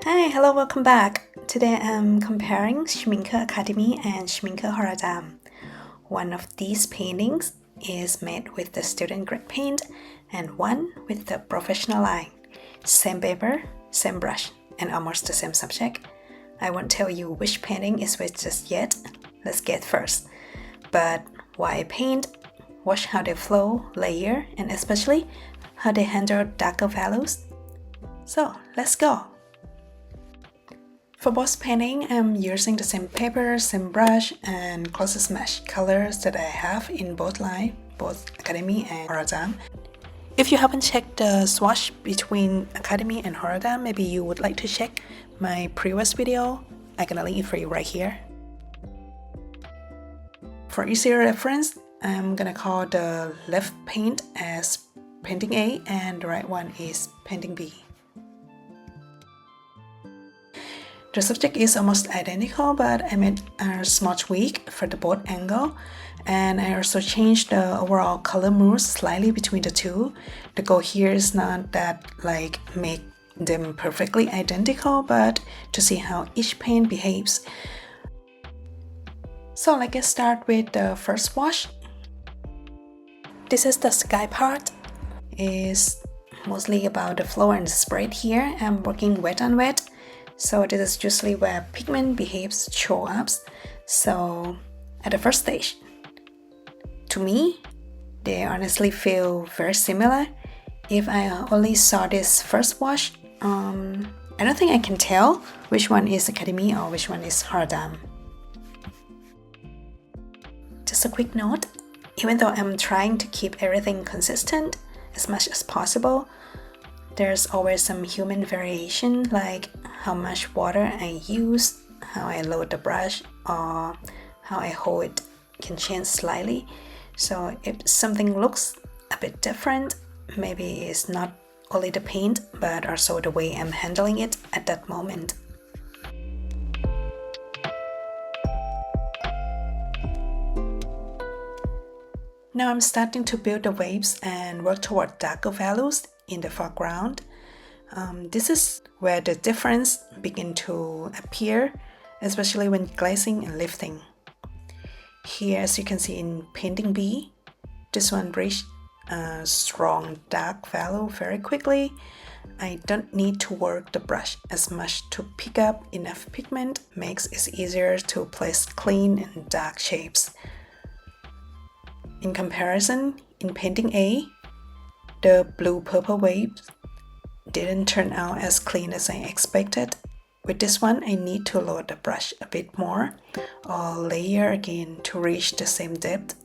Hi, hello, welcome back. Today I'm comparing Schmincke Akademie and Schmincke Horadam. One of these paintings is made with the student grade paint and one with the professional line. Same paper, same brush, and almost the same subject. I won't tell you which painting is which just yet. Let's get first. But why I paint, watch how they flow, layer, and especially how they handle darker values. So let's go. For both painting, I'm using the same paper, same brush, and closest match colors that I have in both line, both Akademie and Horadam. If you haven't checked the swatch between Akademie and Horadam, maybe you would like to check my previous video. I'm gonna link it for you right here. For easier reference, I'm gonna call the left paint as painting A and the right one is painting B. The subject is almost identical, but I made a small tweak for the both angle, and I also changed the overall color mood slightly between the two. The goal here is not that make them perfectly identical, but to see how each paint behaves. So let's start with the first wash. This is the sky part. It's mostly about the flow and the spread here. I'm working wet on wet. So this is usually where pigment behaves show up. So at the first stage, to me, they honestly feel very similar. If I only saw this first wash, I don't think I can tell which one is Akademie or which one is Horadam. Just a quick note, even though I'm trying to keep everything consistent as much as possible, there's always some human variation, like how much water I use, how I load the brush, or how I hold it can change slightly. So if something looks a bit different, maybe it's not only the paint, but also the way I'm handling it at that moment. Now I'm starting to build the waves and work toward darker values in the foreground. This is where the difference begin to appear, especially when glazing and lifting. Here, as you can see in painting B, this one reached a strong dark value very quickly. I don't need to work the brush as much to pick up enough pigment, makes it easier to place clean and dark shapes. In comparison, in painting A, the blue-purple waves didn't turn out as clean as I expected. With this one, I need to load the brush a bit more or layer again to reach the same depth.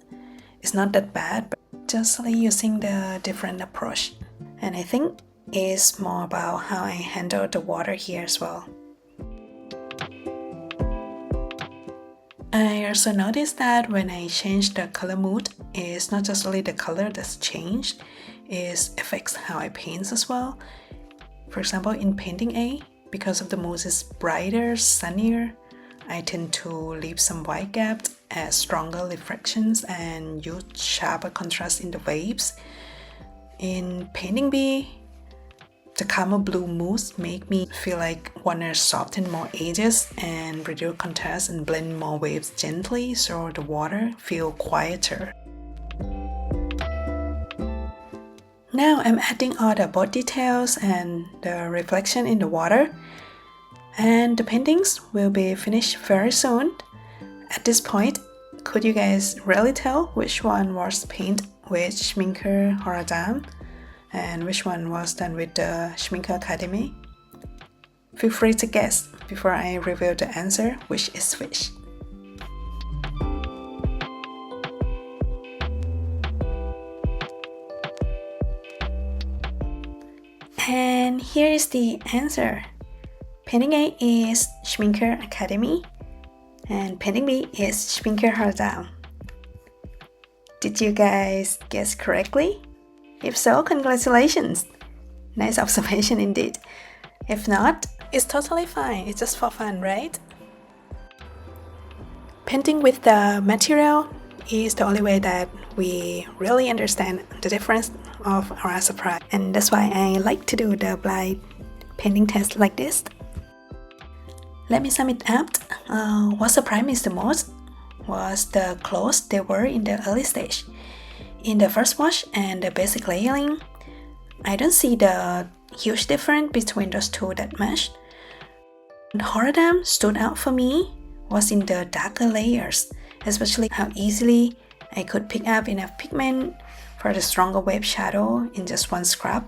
It's not that bad, but just using the different approach. And I think it's more about how I handle the water here as well. I also noticed that when I change the color mood, it's not just only the color that's changed, it affects how I paint as well. For example, in painting A, because of the mood is brighter, sunnier, I tend to leave some white gaps, add stronger reflections, and use sharper contrast in the waves. In painting B, the calmer blue moods make me feel like wanna soften more edges and reduce contrast and blend more waves gently so the water feel quieter. Now I'm adding all the boat details and the reflection in the water, and the paintings will be finished very soon. At this point, could you guys really tell which one was painted with Schmincke Horadam and which one was done with the Schmincke Akademie? Feel free to guess before I reveal the answer, which is which. And here is the answer. Painting A is Schmincke Akademie and painting B is Schmincke Horadam. Did you guys guess correctly? If so, congratulations! Nice observation indeed. If not, it's totally fine, it's just for fun, right? Painting with the material is the only way that we really understand the difference of our surprise, and that's why I like to do the blind painting test like this. Let me sum it up. What surprised me the most was the close they were in the early stage. In the first wash and the basic layering, I don't see the huge difference between those two that matched. Horadam stood out for me was in the darker layers, especially how easily I could pick up enough pigment for the stronger wave shadow in just one scrub.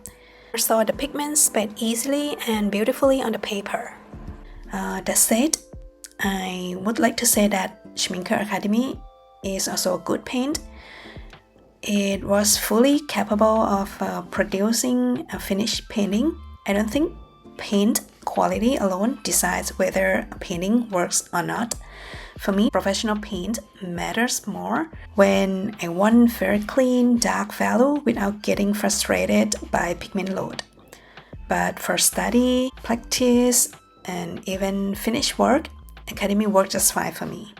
So the pigment spread easily and beautifully on the paper. That said, I would like to say that Schmincke Akademie is also a good paint. It was fully capable of producing a finished painting. I don't think paint quality alone decides whether a painting works or not. For me, professional paint matters more when I want very clean, dark value without getting frustrated by pigment load. But for study, practice, and even finished work, Academy worked just fine for me.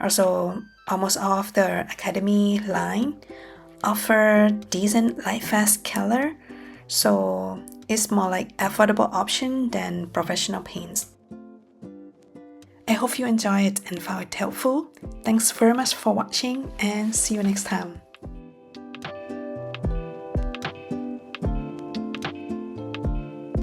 Also, almost all of the Academy line offer decent light fast color, so it's more like affordable option than professional paints. I hope you enjoyed it and found it helpful. Thanks very much for watching and see you next time.